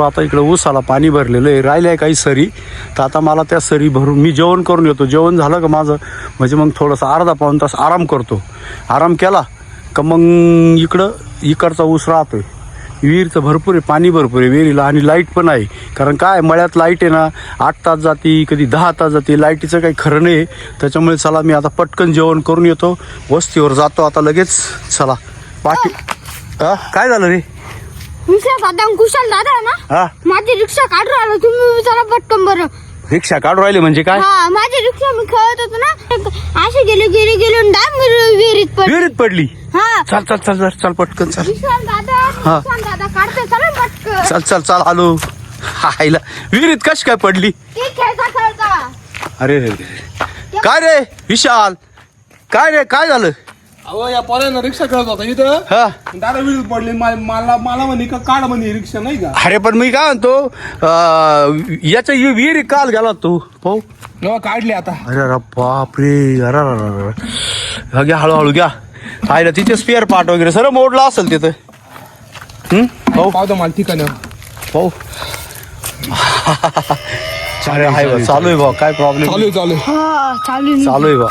आता इकडे ऊसाला पाणी भरलेलं आहे, राहिलं काही सरी. तर आता मला त्या सरी भरून मी जेवण करून येतो. जेवण झालं का माझं म्हणजे मग थोडंसं अर्धा पाऊण तास आराम करतो. आराम केला का मग इकडचा ऊस राहतोय. विहीरचं भरपूर आहे, पाणी भरपूर आहे विहिरीला आणि लाईट पण आहे. कारण काय मळ्यात लाईट आहे ना, 8 तास जाते कधी 10 तास जाते. लाईटीचं काही खरं नाही. त्याच्यामुळे चला मी आता पटकन जेवण करून येतो, वस्तीवर जातो आता लगेच. चला पाठी. काय झालं रे? कुशल दादा ना, माझी रिक्षा काढून राहिला. तुम्ही चला पटकन बरं. रिक्षा काढून राहिले म्हणजे काय? माझी रिक्षा मी खेळत होतो ना, असे गेले विहिरीत पडली. हा चल चल चल चल चल पटकन चल. दादा काढते चला पटकन. चल चल चल आलो. हायला विहिरीत कशी काय पडली? खेळता अरे काय रे विशाल, काय रे काय झालं? अहो या पोरानं रिक्षा खेळत होता इथं, दादा विहिरीत पडली. मला म्हणे का काढ म्हणे रिक्षा, नाही का? अरे पण मी काय म्हणतो, याच्या विहिरी काल गेला तू पाहू. काढली आता. अरे बापरे, अरे घ्या हळूहळू घ्या. आयला तिथे स्पेअर पार्ट वगैरे सर्व मोडला असेल तिथं. पाहतो मला ठिकाण पाहू. चालू आहे भाऊ, काय प्रॉब्लेम? चालू आहे बा.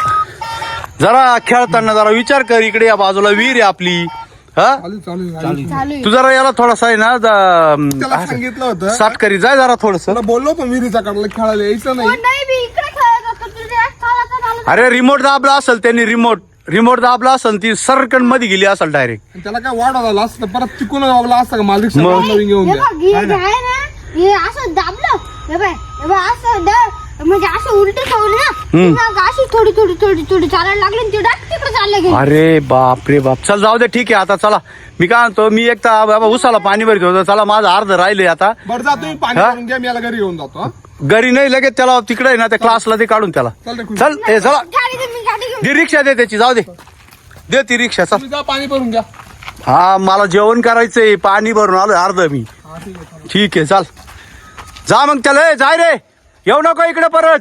जरा खेळताना जरा विचार कर, इकडे या बाजूला विहीर आहे आपली. तू जरा याला थोडासा आहे ना सांगितलं होतं साठ करी जाय जरा थोडस. बोललो पण विहिरीचा काढला, खेळायला यायचं नाही. अरे रिमोट दाबला असेल त्यांनी, रिमोट दाबला असेल, ती सरकन मध्ये गेली असेल डायरेक्ट. त्याला काय वाढ झाला असतं, परत तिकून दाबला असतं का मला रिक्षा घेऊन द्या. असं दाबलं म्हणजे असं उलट ठेवलं ना, अशी थोडी थोडी थोडी थोडी चालायला लागली, तिकडे चालले गेले. अरे बाप रे बाप. चल जाऊ दे, ठीक आहे. आता चला मी काय म्हणतो, मी एक तर बाबा उसाला पाणी भरतो होतं. चला माझं अर्ध राहिले आता. बरं जा तुम्ही पाणी भरून घ्या, मी याला घरी घेऊन जातो. घरी नाही, लगेच त्याला तिकडे आहे ना त्या क्लासला ते काढून त्याला. चल ए चला, ती रिक्षा दे त्याची, जाऊ दे ती रिक्षा. चल जा पाणी भरून घ्या. हा मला जेवण करायचंय, पाणी भरून आलोय अर्ध मी. ठीक आहे चल जा मग. त्याला जाय रे, येऊ नको इकडे परत.